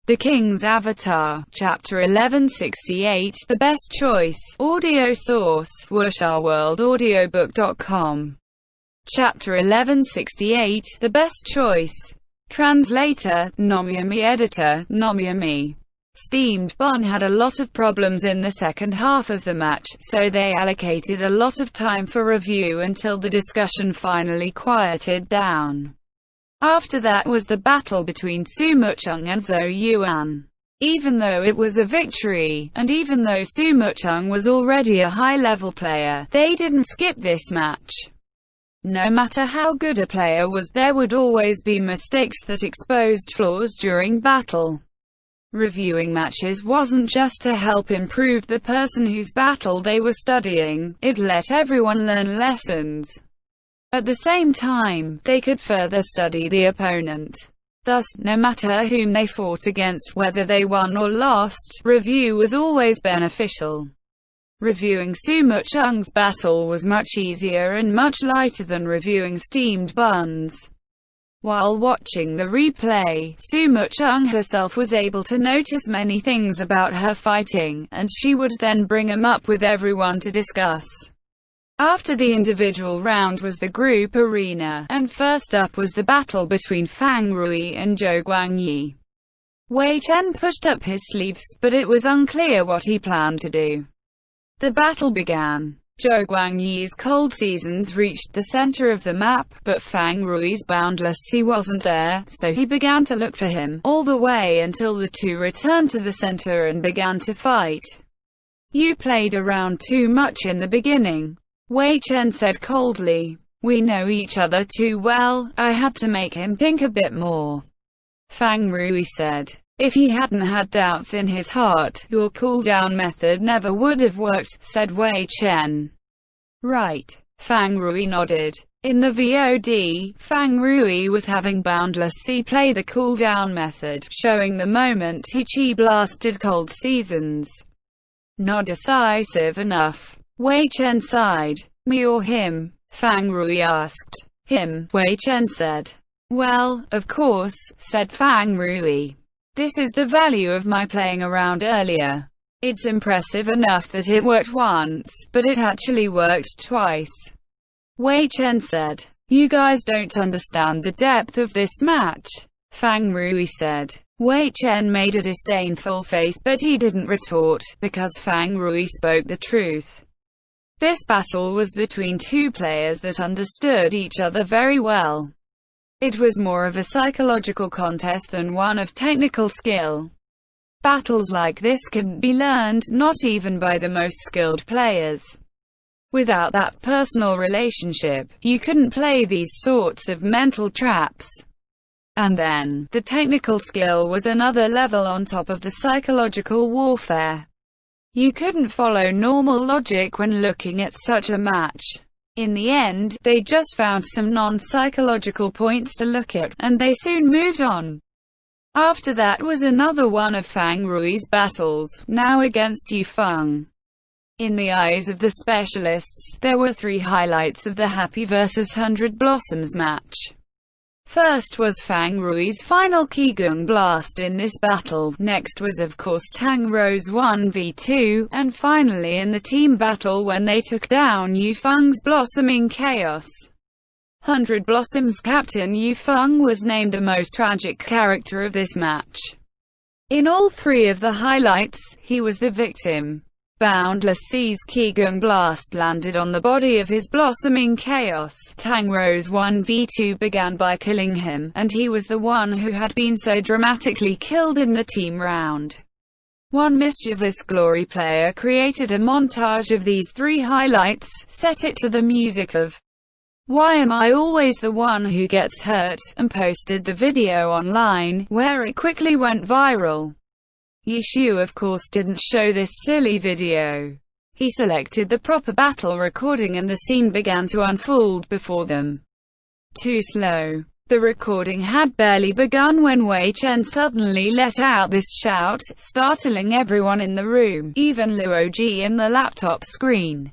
The King's Avatar, Chapter 1168, The Best Choice, Audio Source, WuxaWorldAudiobook.com. Chapter 1168, The Best Choice. Translator, Nomiyami. Editor, Nomiyami. Steamed Bun had a lot of problems in the second half of the match, so they allocated a lot of time for review until the discussion finally quieted down. After that was the battle between Su Mucheng and Zhou Yuan. Even though it was a victory, and even though Su Mucheng was already a high-level player, they didn't skip this match. No matter how good a player was, there would always be mistakes that exposed flaws during battle. Reviewing matches wasn't just to help improve the person whose battle they were studying, it let everyone learn lessons. At the same time, they could further study the opponent. Thus, no matter whom they fought against, whether they won or lost, review was always beneficial. Reviewing Su Mucheng's battle was much easier and much lighter than reviewing Steamed Bun's. While watching the replay, Su Mucheng herself was able to notice many things about her fighting, and she would then bring them up with everyone to discuss. After the individual round was the group arena, and first up was the battle between Fang Rui and Zhou Guangyi. Wei Chen pushed up his sleeves, but it was unclear what he planned to do. The battle began. Zhou Guangyi's cold seasons reached the center of the map, but Fang Rui's boundless sea wasn't there, so he began to look for him, all the way until the two returned to the center and began to fight. "You played around too much in the beginning," Wei Chen said coldly. "We know each other too well, I had to make him think a bit more," Fang Rui said. "If he hadn't had doubts in his heart, your cooldown method never would have worked," said Wei Chen. "Right." Fang Rui nodded. In the VOD, Fang Rui was having Boundless Sea play the cooldown method, showing the moment he chi blasted cold seasons. "Not decisive enough." Wei Chen sighed. "Me or him?" Fang Rui asked. "Him," Wei Chen said. "Well, of course," said Fang Rui. "This is the value of my playing around earlier. It's impressive enough that it worked once, but it actually worked twice," Wei Chen said. "You guys don't understand the depth of this match," Fang Rui said. Wei Chen made a disdainful face, but he didn't retort, because Fang Rui spoke the truth. This battle was between two players that understood each other very well. It was more of a psychological contest than one of technical skill. Battles like this couldn't be learned, not even by the most skilled players. Without that personal relationship, you couldn't play these sorts of mental traps. And then, the technical skill was another level on top of the psychological warfare. You couldn't follow normal logic when looking at such a match. In the end, they just found some non-psychological points to look at, and they soon moved on. After that was another one of Fang Rui's battles, now against Yu Feng. In the eyes of the specialists, there were three highlights of the Happy vs. 100 Blossoms match. First was Fang Rui's final Qigong blast in this battle, next was of course Tang Rou's 1v2, and finally in the team battle when they took down Yu Feng's Blossoming Chaos. 100 Blossoms captain Yu Feng was named the most tragic character of this match. In all three of the highlights, he was the victim. Boundless Sea's Qigong blast landed on the body of his Blossoming Chaos. Tang Rou's 1v2 began by killing him, and he was the one who had been so dramatically killed in the team round. One mischievous glory player created a montage of these three highlights, set it to the music of "Why Am I Always the One Who Gets Hurt?" and posted the video online, where it quickly went viral. Yishu of course didn't show this silly video. He selected the proper battle recording and the scene began to unfold before them. Too slow. The recording had barely begun when Wei Chen suddenly let out this shout, startling everyone in the room, even Luo Ji in the laptop screen.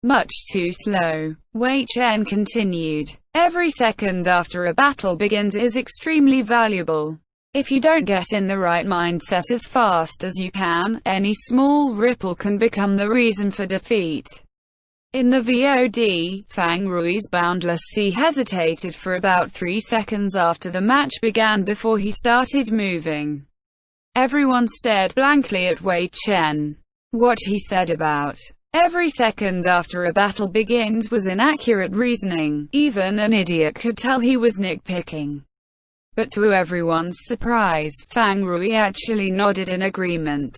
Much too slow. Wei Chen continued. Every second after a battle begins is extremely valuable. If you don't get in the right mindset as fast as you can, any small ripple can become the reason for defeat. In the VOD, Fang Rui's Boundless Sea hesitated for about 3 seconds after the match began before he started moving. Everyone stared blankly at Wei Chen. What he said about every second after a battle begins was inaccurate reasoning. Even an idiot could tell he was nitpicking. But to everyone's surprise, Fang Rui actually nodded in agreement.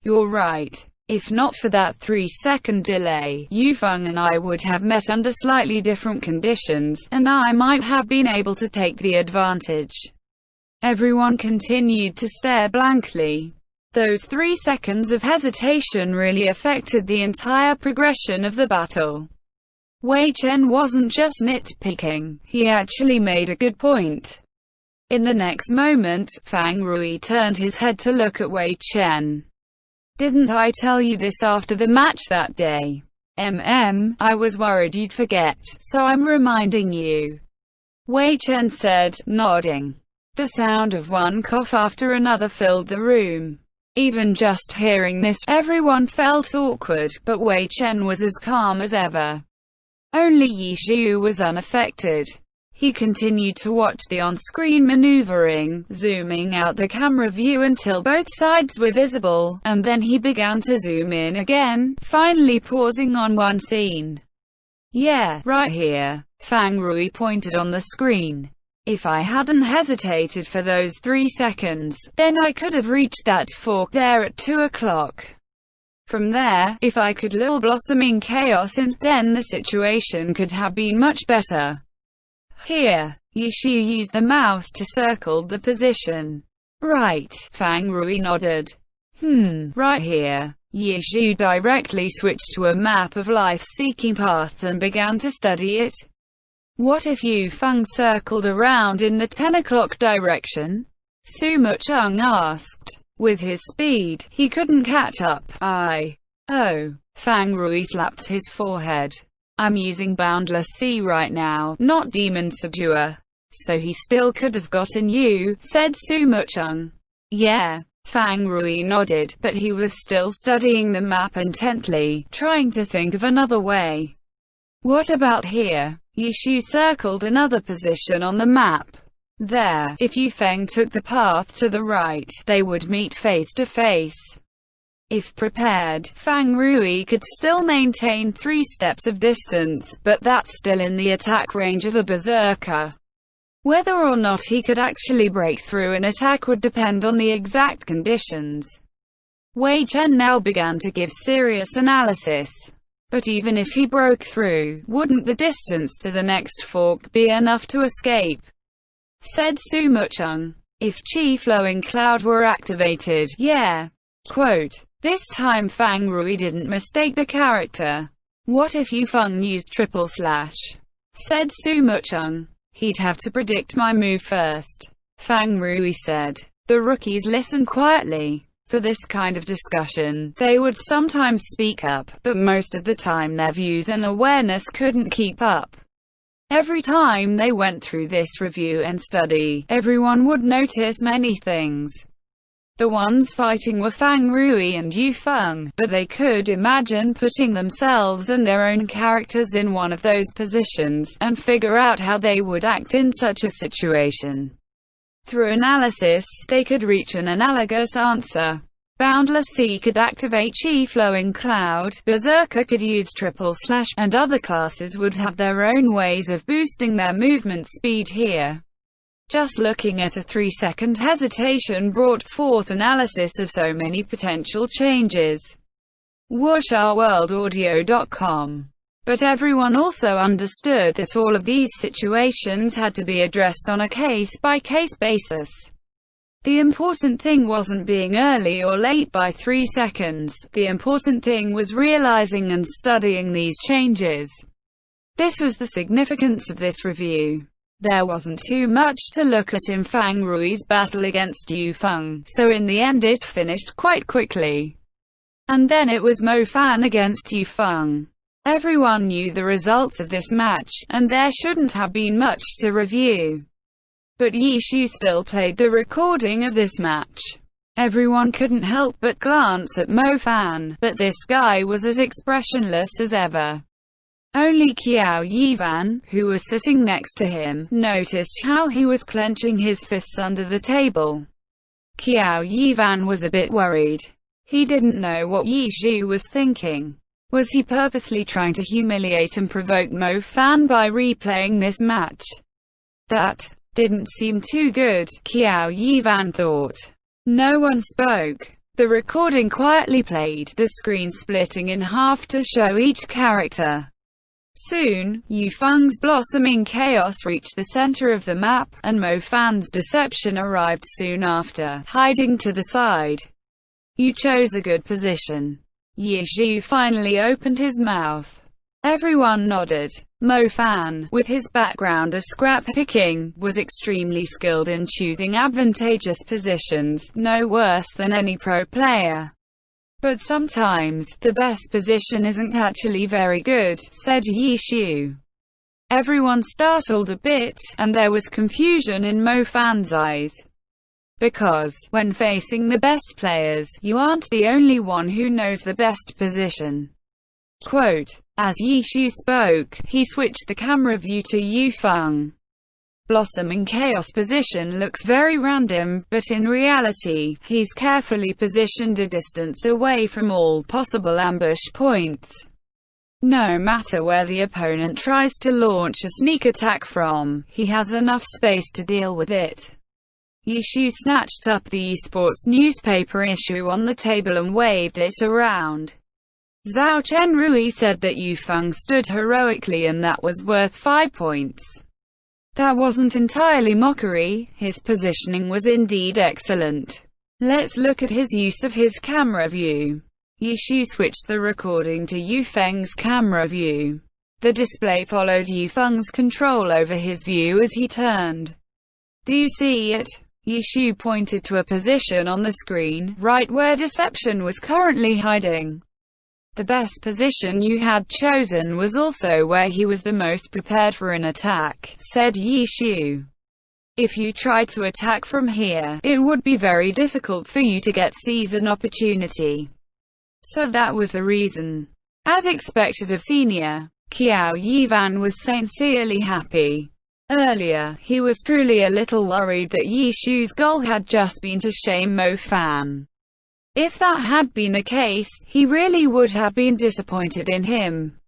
You're right. If not for that 3-second delay, Yu Feng and I would have met under slightly different conditions, and I might have been able to take the advantage. Everyone continued to stare blankly. Those 3 seconds of hesitation really affected the entire progression of the battle. Wei Chen wasn't just nitpicking, he actually made a good point. In the next moment, Fang Rui turned his head to look at Wei Chen. Didn't I tell you this after the match that day? I was worried you'd forget, so I'm reminding you. Wei Chen said, nodding. The sound of one cough after another filled the room. Even just hearing this, everyone felt awkward, but Wei Chen was as calm as ever. Only Yi Xiu was unaffected. He continued to watch the on-screen maneuvering, zooming out the camera view until both sides were visible, and then he began to zoom in again, finally pausing on one scene. Yeah, right here. Fang Rui pointed on the screen. If I hadn't hesitated for those 3 seconds, then I could have reached that fork there at 2 o'clock. From there, if I could lure blossoming chaos in, then the situation could have been much better. Here, Yi Xiu used the mouse to circle the position. Right, Fang Rui nodded. Right here. Yi Xiu directly switched to a map of life-seeking path and began to study it. What if Yu Feng circled around in the 10 o'clock direction? Su Mucheng asked. With his speed, he couldn't catch up. Oh. Fang Rui slapped his forehead. I'm using Boundless Sea right now, not Demon Subduer. So he still could have gotten you, said Su Mucheng. Yeah. Fang Rui nodded, but he was still studying the map intently, trying to think of another way. What about here? Yi Xiu circled another position on the map. There, if Yu Feng took the path to the right, they would meet face to face. If prepared, Fang Rui could still maintain 3 steps of distance, but that's still in the attack range of a berserker. Whether or not he could actually break through an attack would depend on the exact conditions. Wei Chen now began to give serious analysis. But even if he broke through, wouldn't the distance to the next fork be enough to escape? Said Su Mucheng. If Qi Flowing Cloud were activated, yeah. Quote. This time Fang Rui didn't mistake the character. What if Yu Feng used triple slash? Said Su Mucheng. He'd have to predict my move first. Fang Rui said. The rookies listened quietly. For this kind of discussion, they would sometimes speak up, but most of the time their views and awareness couldn't keep up. Every time they went through this review and study, everyone would notice many things. The ones fighting were Fang Rui and Yu Feng, but they could imagine putting themselves and their own characters in one of those positions, and figure out how they would act in such a situation. Through analysis, they could reach an analogous answer. Boundless Sea could activate Qi Flowing Cloud, Berserker could use triple slash, and other classes would have their own ways of boosting their movement speed here. Just looking at a 3-second hesitation brought forth analysis of so many potential changes. WuxaWorldAudio.com. But everyone also understood that all of these situations had to be addressed on a case-by-case basis. The important thing wasn't being early or late by 3 seconds, the important thing was realizing and studying these changes. This was the significance of this review. There wasn't too much to look at in Fang Rui's battle against Yu Feng, so in the end it finished quite quickly. And then it was Mo Fan against Yu Feng. Everyone knew the results of this match, and there shouldn't have been much to review. But Yishu still played the recording of this match. Everyone couldn't help but glance at Mo Fan, but this guy was as expressionless as ever. Only Qiao Yivan, who was sitting next to him, noticed how he was clenching his fists under the table. Qiao Yivan was a bit worried. He didn't know what Yishu was thinking. Was he purposely trying to humiliate and provoke Mo Fan by replaying this match? That didn't seem too good, Qiao Yivan thought. No one spoke. The recording quietly played, the screen splitting in half to show each character. Soon, Yufeng's blossoming chaos reached the center of the map, and Mo Fan's deception arrived soon after, hiding to the side. You chose a good position. Yishu finally opened his mouth. Everyone nodded. Mo Fan, with his background of scrap picking, was extremely skilled in choosing advantageous positions, no worse than any pro player. But sometimes, the best position isn't actually very good, said Yishu. Everyone startled a bit, and there was confusion in Mo Fan's eyes. Because, when facing the best players, you aren't the only one who knows the best position. Quote, as Yishu spoke, he switched the camera view to Yufeng. Blossoming Chaos position looks very random, but in reality, he's carefully positioned a distance away from all possible ambush points. No matter where the opponent tries to launch a sneak attack from, he has enough space to deal with it. Yishu snatched up the esports newspaper issue on the table and waved it around. Zhao Chenrui said that Yufeng stood heroically and that was worth 5 points. That wasn't entirely mockery, his positioning was indeed excellent. Let's look at his use of his camera view. Yishu switched the recording to Yufeng's camera view. The display followed Yufeng's control over his view as he turned. Do you see it? Yishu pointed to a position on the screen, right where deception was currently hiding. The best position you had chosen was also where he was the most prepared for an attack, said Yishu. If you tried to attack from here, it would be very difficult for you to seize an opportunity. So that was the reason. As expected of Senior, Qiao Yivan was sincerely happy. Earlier, he was truly a little worried that Yishu's goal had just been to shame Mo Fan. If that had been the case, he really would have been disappointed in him.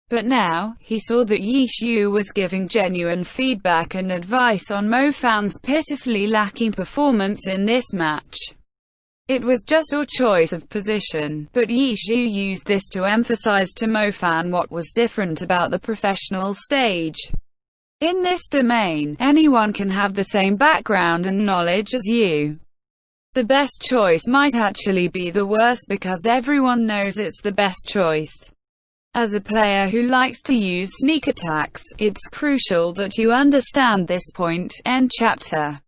But now, he saw that Yishu was giving genuine feedback and advice on Mo Fan's pitifully lacking performance in this match. It was just a choice of position, but Yishu used this to emphasize to Mo Fan what was different about the professional stage. In this domain, anyone can have the same background and knowledge as you. The best choice might actually be the worst because everyone knows it's the best choice. As a player who likes to use sneak attacks, it's crucial that you understand this point. End chapter.